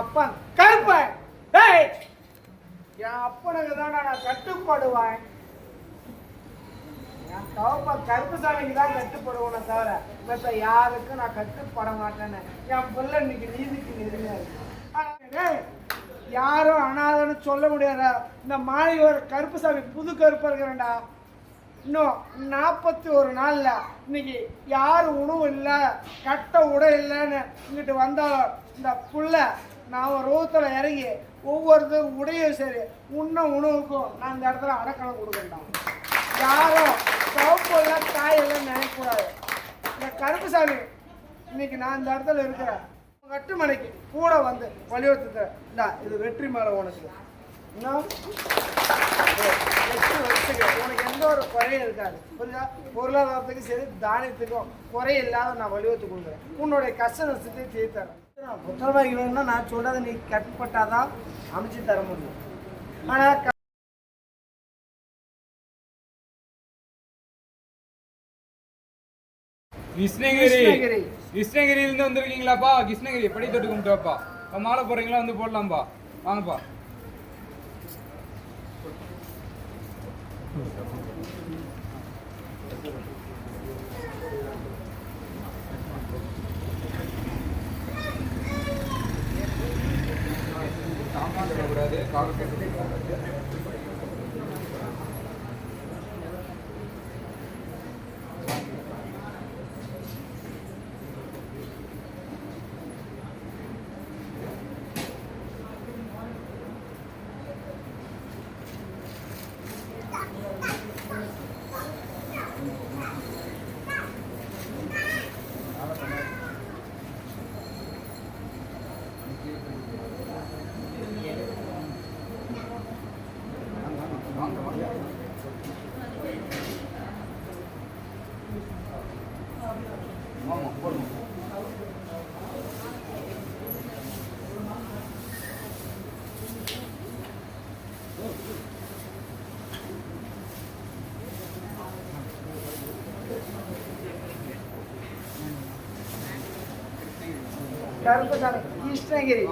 அப்பன் கருப்பன். டேய், என் அப்பனுக்கு தானே நான் கட்டுப்படுவேன். என் தவப்பன் கருப்புசாமிக்கு தான் கட்டுப்படுவேனே தவிர மற்ற யாருக்கும் நான் கட்டுப்பட மாட்டேன்னு என் பிள்ளை இன்னைக்கு நீதிக்கு நெருங்கினாரு. யாரும் அனாதன்னு சொல்ல முடியாத இந்த மாளிகை கருப்புசாமி புது கருப்பா இருக்கிறேன்டா. இன்னும் 41 நாளில் இன்னைக்கு யாரும் உணவு இல்லை, கட்ட உடை இல்லைன்னு இங்கிட்டு வந்தாலும் இந்த புள்ள நான் ஒரு ரூத்தில் இறங்கி ஒவ்வொருத்தரும் உடையும் சரி உண்ண உணவுக்கும் நான் இந்த இடத்துல அடக்கணம் கொடுக்கண்டான். யாரும் சவுப்புல தாயெல்லாம் நினைக்கக்கூடாது. இந்த கருப்புசாமி இன்னைக்கு நான் இந்த இடத்துல இருக்கிறேன். கட்டுமனைக்கு கூட வந்து வலியுறுத்து இந்தா இது வெற்றி மேலே உனக்கு இன்னும் 8 வருஷத்துக்கு உனக்கு எந்த ஒரு குறையும் இருக்காது. புரியுதா? பொருளாதாரத்துக்கும் சரி தானியத்துக்கும் குறையில்லாத நான் வலியுறுத்தி கொடுக்குறேன். உன்னுடைய கஷ்ட நஷ்டத்தையும் செய்து தரேன். புத்தகவாகி வேணும்னா நான் சொல்றதை நீ கட்டுப்பட்டாதான் அமைச்சு தர முடியும். ஆனால் கிருஷ்ணகிரியிலிருந்து வந்திருக்கீங்களாப்பா? கிருஷ்ணகிரி படி தொட்டு கும்பிட்டுவாப்பா. மாலை போடுறீங்களா? வந்து போடலாம்ப்பா. வாங்கப்பா. கூடாது கால் கருப்புசாமி கிருஷ்ணகிரி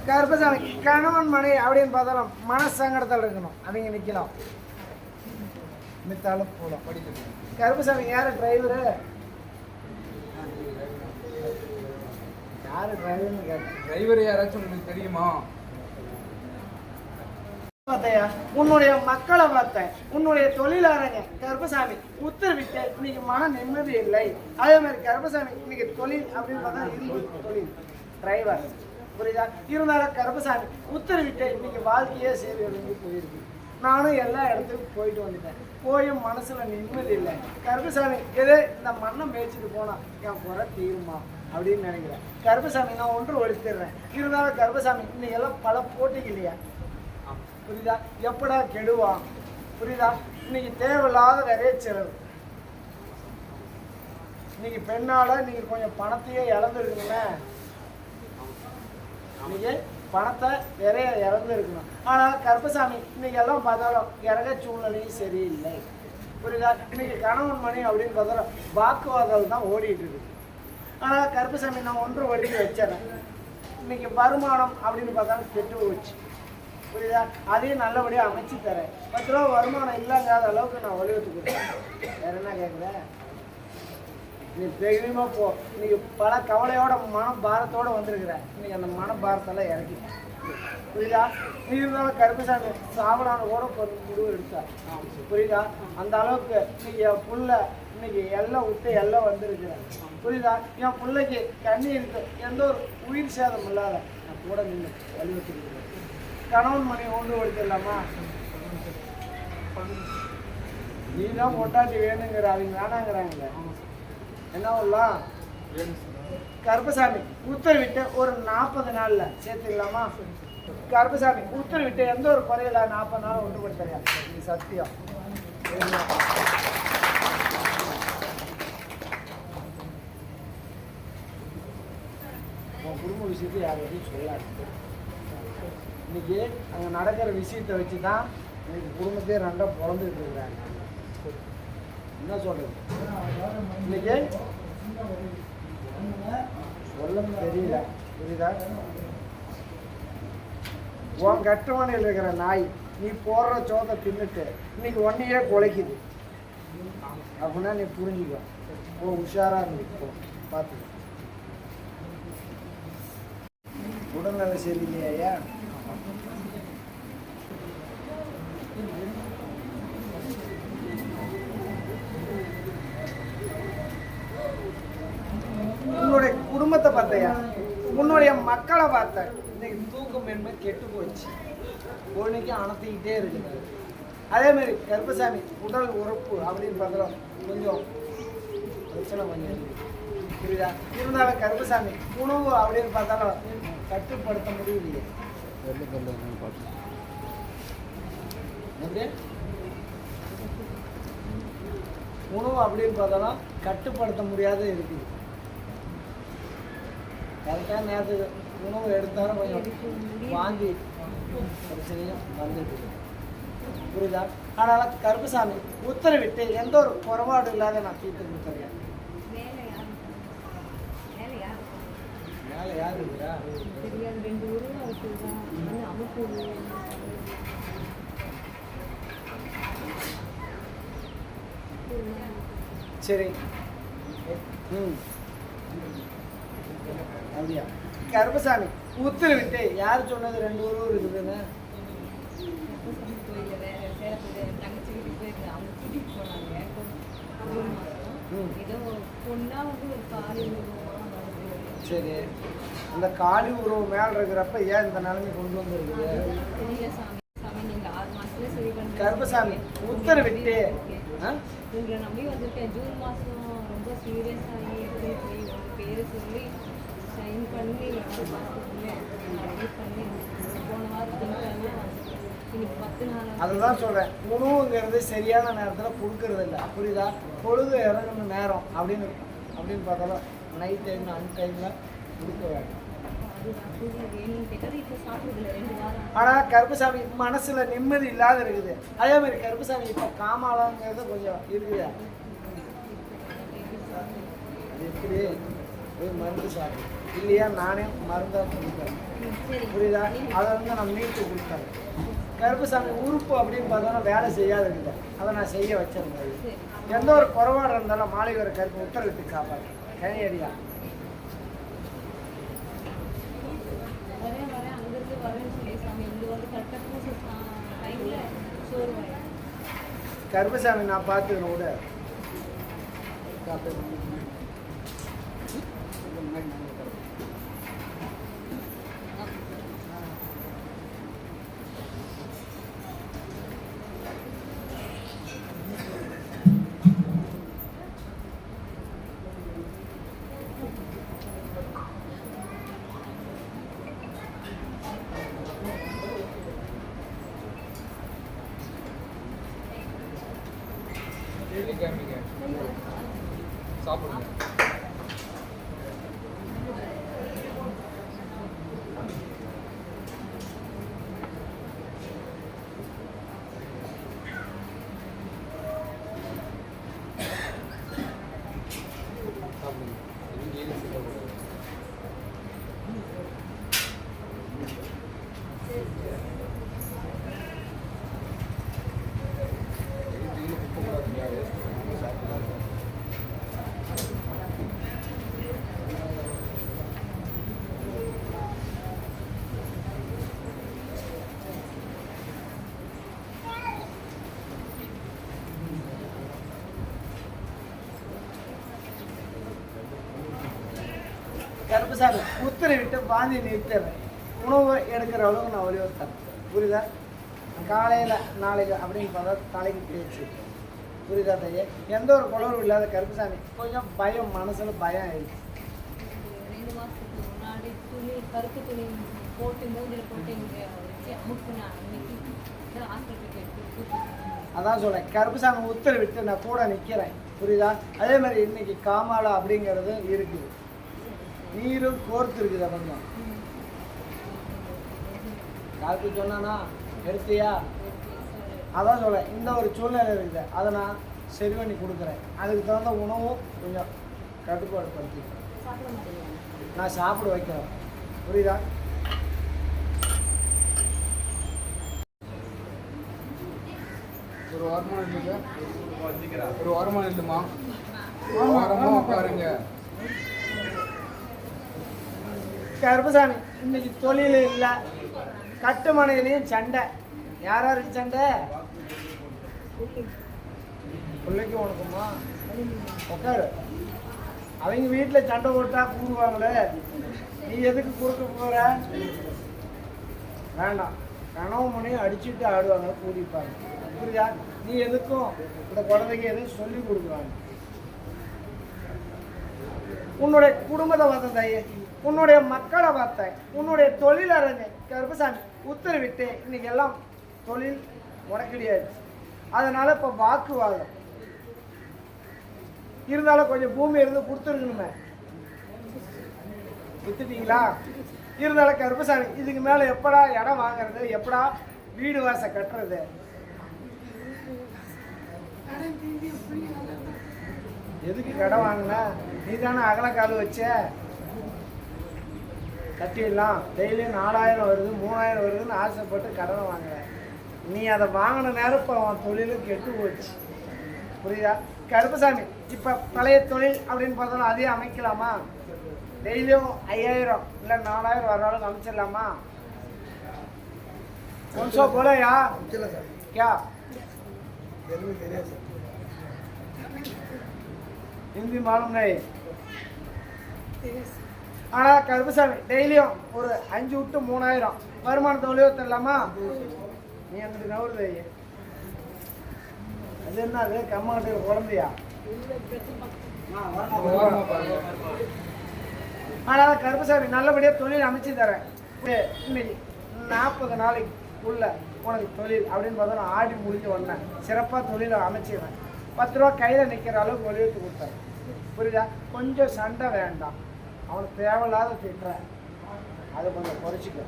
கருப்புசாமி கணவன் மனை அப்படின்னு பார்த்தாலும் மனசங்கடத்தில் இருக்கணும். அவங்க நிற்கலாம் மித்தாலும் போகலாம். கருப்புசாமி யார் டிரைவரு? யாரு டிரைவர்னு கேட்டேன். டிரைவர் யாராச்சும் உங்களுக்கு தெரியுமா? பார்த்தையா உன்னுடைய மக்களை பார்த்தேன், உன்னுடைய தொழிலாளங்க கருப்பசாமி உத்தரவிட்டு இன்னைக்கு மன நிம்மதி இல்லை. அதே மாதிரி கருப்பசாமி இன்னைக்கு தொழில் அப்படின்னு பார்த்தா இரும்பு தொழில் டிரைவர். புரியுதா? இருந்தாலும் கருப்பசாமி உத்தரவிட்டு இன்னைக்கு வாழ்க்கையே சரி போயிருக்கு. நானும் எல்லா இடத்துக்கும் போயிட்டு வந்துட்டேன். போயும் மனசுல நிம்மதி இல்லை. கருப்பசாமி எதே இந்த மண்ணை மேய்ச்சிட்டு போனா என் குறை தீருமா அப்படின்னு நினைக்கிறேன். கருப்பசாமி நான் ஒன்று ஒழிச்சிடுறேன். இருந்தாலும் கருப்பசாமி இன்னைக்கு எல்லாம் பல போட்டிக்கு இல்லையா? புரியுதா? எப்படா கெடுவான்? புரியுதா? இன்னைக்கு தேவையில்லாத நிறைய செலவு. இன்னைக்கு பெண்ணால நீங்க கொஞ்சம் பணத்தையே இழந்துருக்கீங்க. இன்னைக்கு பணத்தை நிறைய இழந்துருக்கணும். ஆனால் கருப்பசாமி இன்னைக்கு எல்லாம் பார்த்தாலும் இறக சூழ்நிலையும் சரியில்லை. புரியுதா? இன்னைக்கு கணவன் மணி அப்படின்னு பார்த்தாலும் வாக்குவாதம் தான் ஓடிட்டு இருக்கு. ஆனால் கருப்பசாமி நான் ஒன்று வரைக்கும் வச்சிடறேன். இன்னைக்கு வருமானம் அப்படின்னு பார்த்தாலும் கெட்டு போச்சு. புரியுதா? அதையும் நல்லபடியாக அமைச்சு தரேன். 10 ரூபா வருமானம் இல்லைங்காத அளவுக்கு நான் வலியுறுத்தி கொடுத்தேன். வேற என்ன கேட்குறேன்? நீ தைரியமாக போ. இன்னைக்கு பல கவலையோட மன பாரத்தோடு வந்திருக்கிற. இன்னைக்கு அந்த மன பாரத்தெல்லாம் இறக்கி. புரியுதா? நீ இருந்தாலும் கருப்பசாமி சாவலான கூட முடிவு எடுத்தா. புரியுதா? அந்த அளவுக்கு இன்னைக்கு என் புள்ள இன்னைக்கு எல்லாம் விட்டு எல்லாம் வந்திருக்கிறேன். புரியுதா? என் பிள்ளைக்கு கண்ணி இருக்கு, எந்த ஒரு உயிர் சேதம் இல்லாத நான் கூட நின்று வலியுறுத்தி கணவன் மணி ஒன்று ஒடுத்திடலாமா? நீ தான் பொட்டாட்டி வேணுங்கிற, அவங்க வேணாங்கிறாங்க. என்ன பண்ணலாம்? கருப்பசாமி உத்தரவிட்டு ஒரு 40 நாளில் சேர்த்துக்கலாமா? கருப்பசாமி உத்தரவிட்டு எந்த ஒரு குறையில 40 நாள் ஒன்று கொடுத்தறியா? நீ சத்தியம். உன் குடும்ப விஷயத்தை யார்கிட்டையும் சொல்லாது. இன்னைக்கு அங்கே நடக்கிற விஷயத்தை வச்சு தான் இன்னைக்கு குடும்பத்தையே ரெண்டாக பிறந்துட்டு இருக்கிறாங்க. என்ன சொல்றது? இன்னைக்கு சொல்ல தெரியல, புரியுதா? உன் கட்டுமனையில் இருக்கிற நாய் நீ போடுற சோத்தை தின்னுட்டு இன்னைக்கு ஒன்னையே குலைக்குது அப்படின்னா நீ புரிஞ்சுக்கோ. உஷாரா இருக்கு, பார்த்து. உடல்நல சரியில்லையா? உன்னுடைய குடும்பத்தை பார்த்தையா, உன்னுடைய மக்களை பார்த்த. இன்னைக்கு தூக்கம் என்பது கெட்டு போச்சு, பொழுதுக்கு அணத்திக்கிட்டே இருக்குது. அதே மாதிரி கருப்பசாமி உடல் உறுப்பு அப்படின்னு பார்த்தா கொஞ்சம் பிரச்சனை கொஞ்சம் இருக்குது, புரியுதா? இருந்தாலும் கருப்பசாமி உணவு அப்படின்னு பார்த்தாலும் கட்டுப்படுத்த முடியலையே. உணவு அப்படின்னு பார்த்தாலும் கட்டுப்படுத்த முடியாத இருக்குது. கரெக்டான நேரத்துக்கு உணவு எடுத்தாலும் கொஞ்சம் வாங்கி பிரச்சனையும் வந்துட்டு, புரியுதா? அதனால கருப்பசாமி உத்தரவிட்டு எந்த ஒரு குறைபாடு இல்லாத நான் தீர்த்து கொடுத்துறேன். மேலே யார் இருக்குதா? சரி, அப்படியா? கருப்பசாமி உத்தரவிட்டு யார் சொன்னது 2 உருவம் இருக்குதுன்னு? சரி, அந்த காளி உருவம் மேல இருக்கிறப்ப ஏன் இந்த நிலைமை கொண்டு வந்துருக்குது? கருப்பசாமி உத்தரவிட்டு உங்களை நம்பி வந்திருக்கேன். ஜூன் மாதம் ரொம்ப சீரியஸ் ஆகி உங்கள் பேரை சொல்லி சைன் பண்ணி பண்ணி போன வாரத்துக்கு இன்னைக்கு 10 நாள். அதுதான் சொல்கிறேன், உணவுங்கிறது சரியான நேரத்தில் கொடுக்கறது இல்லை, புரியுதா? பொழுது இறங்கணும் நேரம் அப்படின்னு பார்த்தாலும் நைட் டைமில் அன் டைமில் கொடுக்க வேண்டும். ஆனால் கருப்பசாமி மனசுல நிம்மதி இல்லாத இருக்குது. அதே மாதிரி கருப்பசாமி இப்போ காமாலாங்கிறது கொஞ்சம் இருக்குது. அது எப்படி ஒரு மருந்து சாப்பிடும் இல்லையா? நானே மருந்தாக கொடுக்குறேன், புரியுதா? அதை நான் மீட்டு கொடுத்தேன். கருப்பசாமி உறுப்பு அப்படின்னு பார்த்தோன்னா வேலை செய்யாத இருக்குது, அதை நான் செய்ய வச்சிருந்தேன். எந்த ஒரு குறைபாடு இருந்தாலும் மாளிகை ஒரு கருப்பு உத்தரவிட்டு காப்பாடு கனியடியா. கருப்பசாமி நான் பார்த்துக்கணும் கூட. சாப்பிடுங்க. கருப்பசாமி உத்தரவிட்டு வாந்தி நிறுத்துறேன். உணவு எடுக்கிற அளவுக்கு நான் வலியுறுத்தேன், புரியுதா? காலையில் நாளைக்கு அப்படின்னு பார்த்தா தலைக்கு பேச்சு, புரியுதா? தைய எந்த ஒரு குளரும் இல்லாத கருப்பசாமி கொஞ்சம் பயம், மனசுல பயம் ஆயிடுச்சு. 2 மாதத்துக்கு முன்னாடி கருப்பு துணி போட்டு மூஞ்சில் போட்டு இங்கே அமுக்குனா அதான் சொல்றேன், கருப்பசாமி உத்தரவிட்டு நான் கூட நிற்கிறேன், புரியுதா? அதே மாதிரி இன்னைக்கு காமாலா அப்படிங்கிறது இருக்குது. நீரும் கோர்த்து இருக்குது கொஞ்சம். டாக்டர் சொன்னானா எடுத்தியா? அதான் சொல்ல இந்த ஒரு சூழ்நிலை இருக்குது, அதை நான் சரி பண்ணி கொடுக்குறேன். அதுக்கு தகுந்த உணவும் கொஞ்சம் கட்டுப்பாடு படுத்திக்கிறேன். நான் சாப்பிட வைக்கிறேன், புரியுதா? ஒரு வாரமா இல்லைங்க, ஒரு வாரமா இல்லைம்மா, வாரமா உட்காருங்க. கருப்பசாமி இன்னைக்கு தொழில் இல்லை, கட்டுமனையிலையும் சண்டை. யாராருக்கு சண்டை? பிள்ளைக்கு உனக்குமா? உட்காரு. அவங்க வீட்டில் சண்டை போட்டா கூடுவாங்களே, நீ எதுக்கு குறுக்க போகிற? வேண்டாம், கனவு மணியும் அடிச்சுட்டு ஆடுவாங்க, கூடிப்பாங்க, புரியுதா? நீ எதுக்கும் இந்த குழந்தைக்கு எதுவும் சொல்லி கொடுக்குறாங்க. உன்னுடைய குடும்பத்தை பார்த்தேன் தாயே, உன்னுடைய மக்களை பார்த்தேன், உன்னுடைய தொழிலரங்க கருப்பசாமி உத்தரவிட்டு இன்னைக்கு எல்லாம் தொழில் முடக்கடியாச்சு. அதனால இப்போ வாக்குவாதம் இருந்தாலும் கொஞ்சம் பூமி இருந்து கொடுத்துருக்கணுமே, வித்துட்டீங்களா? இருந்தாலும் கருப்பசாமி இதுக்கு மேலே எப்படா இடம் வாங்குறது, எப்படா வீடு வாசை கட்டுறது? எதுக்கு கடன் வாங்கின? நீ தானே அகலக்கால் வச்ச, கட்டிடலாம். டெய்லியும் 4000 வருது 3000 வருதுன்னு ஆசைப்பட்டு கடனை வாங்குற. நீ அதை வாங்கின நேரம் இப்போ அவன் தொழிலும் கெட்டு போச்சு, புரியுதா? கருப்பசாமி இப்போ பழைய தொழில் அப்படின்னு பார்த்தாலும் அதையும் அமைக்கலாமா? டெய்லியும் 5000 இல்லை 4000 வர அளவுக்கு அமைச்சிடலாமா? கொஞ்சம் போலையா क्या हिंदी मालूम नहीं. ஆனால் கருப்பசாமி டெய்லியும் ஒரு 5 விட்டு 3000 வருமானத்தை ஒளிவு தரலாமா? நீ அங்கிட்டு நவருது, அது என்ன அது கம்மாட்டு குழந்தையா? ஆனால் கருப்பசாமி நல்லபடியாக தொழில் அமைச்சு தரேன். இன்னைக்கு 40 நாளைக்குள்ள உனக்கு தொழில் அப்படின்னு பார்த்தா ஆடி முடிஞ்ச உடனே சிறப்பாக தொழிலை அமைச்சிடுறேன். 10 ரூபா கையில் நிற்கிற அளவுக்கு ஒளிவிட்டு கொடுத்தேன், புரியுதா? கொஞ்சம் சண்டை வேண்டாம், அவனுக்கு தேவையில்லாத திட்டுறேன், அதை கொஞ்சம் குறைச்சிக்க,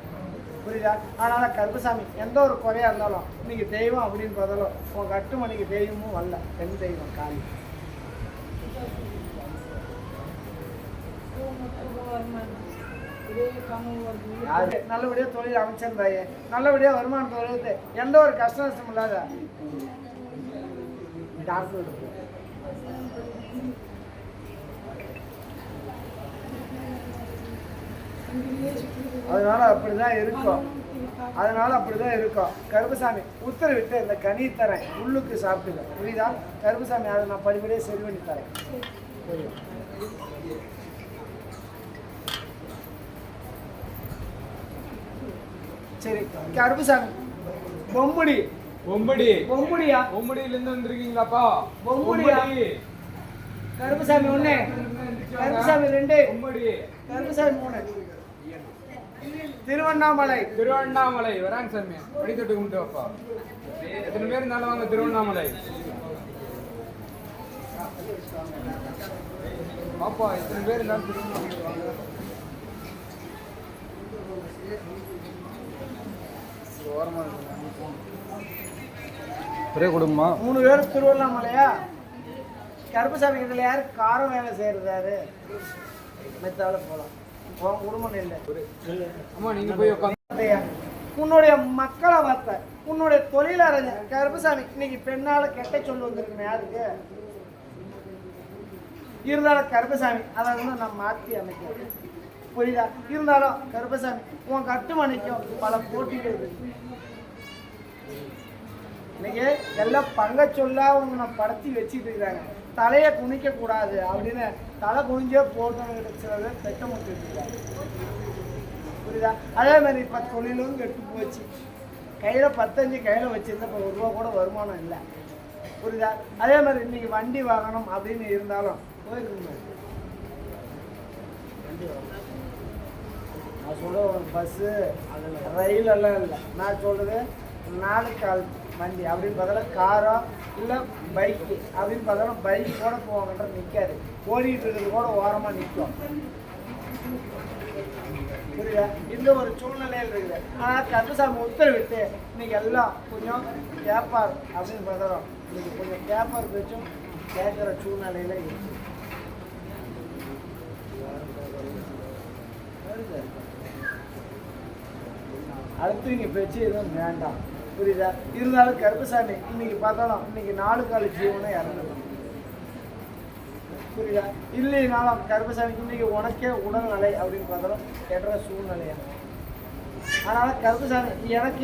புரியுதா? அதனால் கருப்பசாமி எந்த ஒரு குறையாக இருந்தாலும் இன்னைக்கு தெய்வம் அப்படின்னு பார்த்தாலும் உன் கட்டுமணிக்கு தெய்வமும் வரல, பெண் தெய்வம் காளி. யாரு நல்லபடியாக தொழில் அமைச்சிருந்தாயே, நல்லபடியாக வருமானம் தொழில், எந்த ஒரு கஷ்ட நஷ்டம் இல்லாத டாக்டர். அதனால அப்படிதான் இருக்கும், அதனால அப்படிதான் இருக்கும். கருப்பசாமி உத்தரவிட்டு இந்த கனி தரேன், உள்ளுக்கு சாப்பிட்டுக்க, புரியுதா? கருப்பசாமி அதை நான் படிப்படியே சரி பண்ணி தரேன், புரியும்? சரி கருப்பசாமி பொம்புடி பொம்படி பொம்புடியா? பொம்படியிலேருந்து வந்திருக்கீங்களாப்பா? பொம்புடியா? கருப்பசாமி 1, கருப்பசாமி 2, பொம்படி கருப்பசாமி 3. திருவண்ணாமலை திருவண்ணாமலை வராங்க சாமி, படி தொட்டு கும்பிட்டு வாப்பா. எத்தனை பேர் இருந்தாலும் வாங்க திருவண்ணாமலை பாப்பா, எத்தனை பேர் இருந்தாலும் திருவண்ணாமலை வாங்க. ஒரே குடும்பமா 3 பேர் திருவண்ணாமலையா? கருப்பசாமி இதில் யார் காரம் வேலை செய்யறாரு? மெத்தால போகலாம், உன் குடும்பம் இல்லை. அம்மா நீங்க போய் உட்காந்து. உன்னுடைய மக்களை பார்த்த, உன்னுடைய தொழிலறிஞர் கருப்பசாமி இன்னைக்கு பெண்ணால கெட்ட சொல்லு வந்திருக்கேன். யாருக்கு இருந்தாலும் கருப்பசாமி அதை வந்து நான் மாற்றி அமைக்கிறேன், புரியுதா? இருந்தாலும் கருப்பசாமி உன் கட்டுமணிக்கும் பல போட்டிகள் இருக்கு. இன்னைக்கு எல்லாம் பங்க சொல்லா உங்களை படுத்தி வச்சுட்டு இருக்கிறாங்க. தலையை குனிக்க கூடாது அப்படின்னு தலை குனிஞ்சே போட்டவங்க சில திட்டம் வச்சுருக்காங்க, புரியுதா? அதே மாதிரி இப்போ தொழிலும் கெட்டு போச்சு. கையில் 15 கையில் வச்சுருந்தா இப்போ 1 ரூபா கூட வருமானம் இல்லை, புரியுதா? அதே மாதிரி இன்னைக்கு வண்டி வாங்கணும் அப்படின்னு இருந்தாலும் போயிருக்கணும். வண்டி வாங்கணும் நான் சொல்ல பஸ்ஸு ரயில் எல்லாம் இல்லை, நான் சொல்கிறது 4 கால் வண்டி அப்படின்னு பார்த்தாலும் காரோ இல்லை பைக்கு அப்படின்னு பார்த்தாலும் பைக் கூட போவாங்கன்ற நிற்காது, ஓடிட்டு இருக்கிறது கூட ஓரமாக நிற்கும். புரியுதா? இந்த ஒரு சூழ்நிலையில் இருக்குது. ஆனால் கருப்பசாமி உத்தரவிட்டு இன்னைக்கு எல்லாம் கொஞ்சம் கேட்பார் அப்படின்னு பார்க்குறோம். இன்னைக்கு கொஞ்சம் கேட்பார் பேச்சும் கேட்குற சூழ்நிலையில இருக்கு. அடுத்து இங்கே பேச்சு எதுவும் வேண்டாம். புரியுதா? இருந்தாலும் கருப்பசாமி இன்னைக்கு பார்த்தாலும் இன்னைக்கு 4 கால ஜீவனை இறந்துடும். புரியுதா? இல்லைனாலும் கருப்பசாமிக்கு இன்னைக்கு உனக்கே உடல்நிலை அப்படின்னு பார்த்தாலும் கெடுற சூழ்நிலையா. அதனால கருப்பசாமி எனக்கு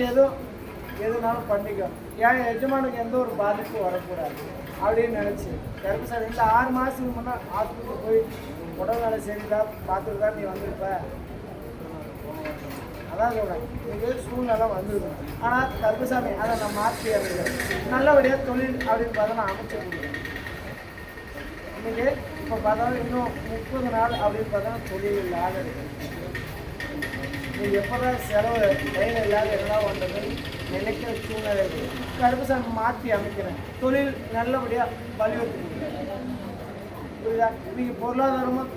எதுனாலும் பண்ணிக்கும், என் எஜமானுக்கு எந்த ஒரு பாதிப்பும் வரக்கூடாது அப்படின்னு நினச்சி கருப்பசாமி இந்த 6 மாதத்துக்கு முன்னே ஹாஸ்பிட்டலுக்கு போய் உடல்நிலை சரிதான் பார்த்துட்டு தான் நீ வந்திருப்ப. அதான் சொல்கிறேன், இன்னைக்கு சூழ்நிலை வந்துருக்கணும். ஆனால் கருப்பசாமி அதை நான் மாற்றி நல்லபடியாக தொழில் அப்படின்னு பார்த்தா நான் அமைச்சு கொடுக்குறேன். இன்னைக்கு இப்போ பார்த்தாலும் இன்னும் 30 நாள் அப்படின்னு பார்த்தா தொழில் இல்லாத இருக்கு. நீங்கள் எப்போ தான் செலவு கையில் இல்லாத எல்லாம் வந்தது நினைக்கிற சூழ்நிலை இருக்குது. கருப்பசாமி மாற்றி அமைக்கிறேன், தொழில் நல்லபடியாக வலியுறுத்தி கொடுக்குறேன். புரியுதா? நீங்கள் பொருளாதாரமும்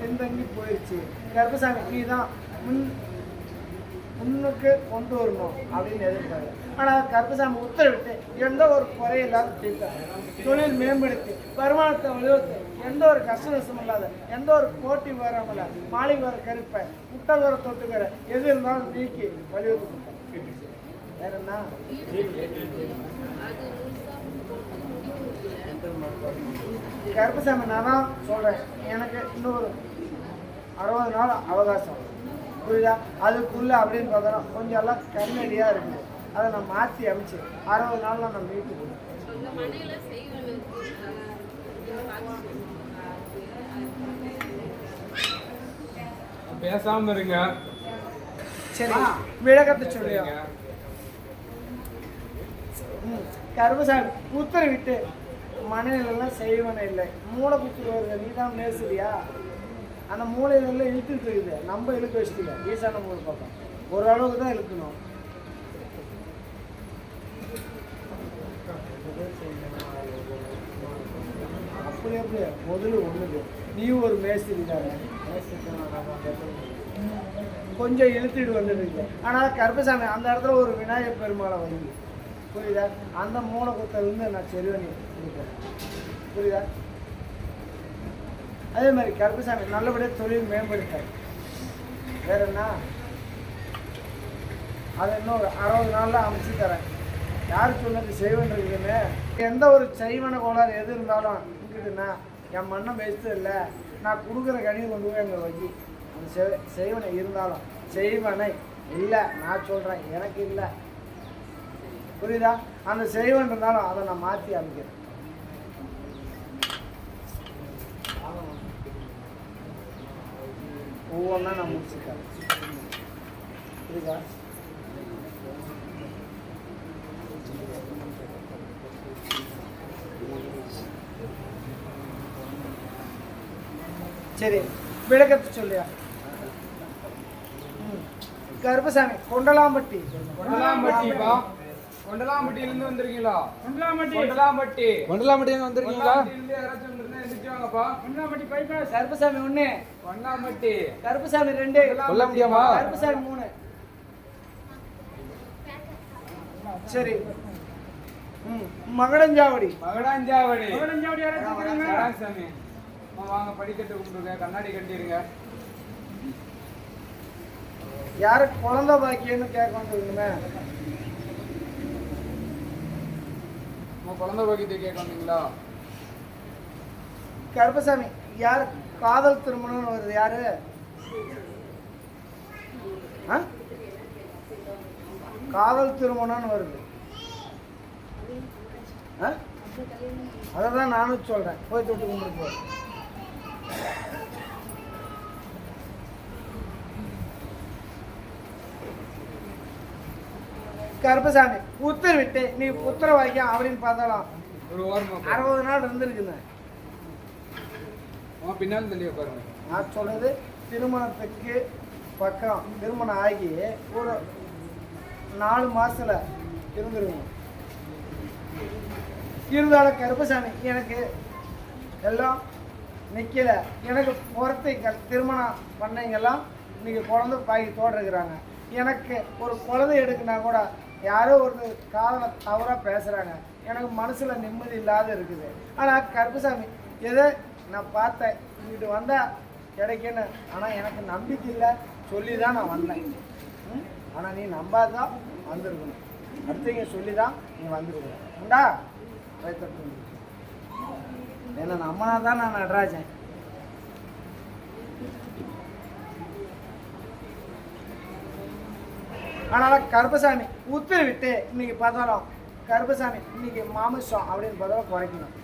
பின்தங்கி போயிடுச்சு. கருப்பசாமி நீ தான் முன்னுக்கு கொண்டு வரணும் அப்படின்னு எதிர்பார்க்க. ஆனால் கருப்பசாமி உத்தரவிட்டு எந்த ஒரு குறையில்லாத தீர்த்தாங்க, தொழில் மேம்படுத்தி வருமானத்தை வலியுறுத்தி எந்த ஒரு கஷ்ட நஷ்டம் இல்லாத எந்த ஒரு போட்டி வராமல மாளிகை வர கருப்பை முட்டல் வர தொட்டுக்கிற எது இருந்தாலும் நீக்கி வலியுறுத்தி கொடுத்தேன். வேற என்ன கருப்பசாமி நான் தான் சொல்கிறேன், எனக்கு இன்னொரு 60 நாள் அவகாசம். புரியுதா? அதுக்குள்ளே அப்படின்னு பார்த்தோன்னா கொஞ்சம் எல்லாம் கண்ணடியாக இருக்குது. அதை நான் மாற்றி அமைச்சு 60 நாளில் நான் மீட்டு கொடுப்பேன். பேசாம இருங்க. சரி, விளக்கத்தை சொல்லியா? கருப்பசாமி உத்தரவிட்டு மனையிலெல்லாம் செய்வன இல்லை. மூளை குத்துரு வருது, நீ தான் மேசுறியா? அந்த மூளையிலெல்லாம் இழுத்துட்டு இருக்குது, நம்ம இழுக்க வச்சுக்கல. ஈசான மூளை பக்கம் ஓரளவுக்கு தான் இழுக்கணும். அப்படி எப்படி முதல்ல ஒண்ணுது, நீ ஒரு மேஸ்திரி தானே, கொஞ்சம் இழுத்துட்டு வந்துருக்கு. ஆனால் கருப்பசாமி அந்த இடத்துல ஒரு விநாயகர் பெருமாளை வந்து புரியுதா? அந்த மூளை குத்திலிருந்து நான் செல்வனி கொடுப்பேன். புரியுதா? அதே மாதிரி கருப்பசாமி நல்லபடியாக தொழில் மேம்படுத்தார். வேற என்ன, அதை இன்னும் 60 நாளில் அமைச்சு தரேன். யார் சொன்னது செய்வன்றிருக்குன்னு எந்த ஒரு செய்வன கோளாறு எது இருந்தாலும் இருக்குதுன்னா என் மண்ணை பேசுது இல்லை, நான் கொடுக்குற கனியை கொண்டு போய் அங்கே வச்சு அந்த செய்வனை இருந்தாலும் செய்வனை இல்லை நான் சொல்கிறேன், எனக்கு இல்லை. புரியுதா? அந்த செய்வன் இருந்தாலும் அதை நான் மாற்றி அமைக்கிறேன். ஒவ்வொன்றா நான் முடிச்சுக்கிறேன். புரியுதா? சரி, விளக்கத்தை சொல்லியா? கருப்பசாமி கொண்டலாம்பட்டி. கொண்டலாம்பட்டிப்பா, கொண்டலாம்பட்டியிலிருந்து வந்திருக்கீங்களா? கொண்டலாம்பட்டியிலிருந்து வந்திருக்கீங்களா? கருப்பசாமி 1, கொண்டலாம்பட்டி கருப்பசாமி 2, சொல்ல முடியாமா? கருப்பசாமி 3. சரி, மகடஞ்சாவடி. சாமி வாங்க, படிக்கட்டு கும்பிடுங்க, கண்ணாடி கட்டிடுங்க. யாரு குழந்தை பாக்கியன்னு கேட்க வந்துருக்குமே, குழந்தை பாக்கியத்தை கேட்க வந்தீங்களா? கருப்பசாமி யார் காதல் திருமணம்னு வருது? யாரு? காதல் திருமணம்னு வருது. அதை தான் நானும் சொல்றேன், போய் தொட்டு கும்பிட்டு போ. கருப்பசாமி உத்தரவிட்டு நீ புத்திர வாக்கியம் அப்படின்னு பார்த்தாலும் ஒரு ஓரமா 60 நாள் இருந்திருக்குங்க. பின்னால் தள்ளி உட்காருங்க. நான் சொல்றது திருமணத்துக்கு பக்கம் திருமணம் ஆகி ஒரு 4 மாசத்துல இருந்துருங்க. இருந்தாலும் கருப்பசாமி எனக்கு எல்லாம் நிற்கல. எனக்கு பொறுத்த திருமணம் பண்ணைங்கெல்லாம் இன்றைக்கி குழந்தை பாக்கியத்தோடு இருக்கிறாங்க. எனக்கு ஒரு குழந்தை எடுக்குன்னா கூட யாரோ ஒரு காதலை தவறாக பேசுகிறாங்க. எனக்கு மனசில் நிம்மதி இல்லாத இருக்குது. ஆனால் கருப்பசாமி எதை நான் பார்த்தேன், இங்கிட்டு வந்தால் கிடைக்கணும். ஆனால் எனக்கு நம்பிக்கை இல்லை, சொல்லி தான் நான் வந்தேன். ஆனால் நீ நம்பாதான் வந்திருக்கணும், அடுத்தவங்க சொல்லி தான் நீ வந்துருக்கணும். உண்டா ரைத்தட்டு என்ன நம்மனா தான் நான் நடராஜன். ஆனால் கருப்பசாமி உத்தரவிட்டு இன்னைக்கு பார்த்தாலும் கருப்பசாமி இன்னைக்கு மாமிசம் அப்படின்னு பார்த்தா குறைக்கணும்.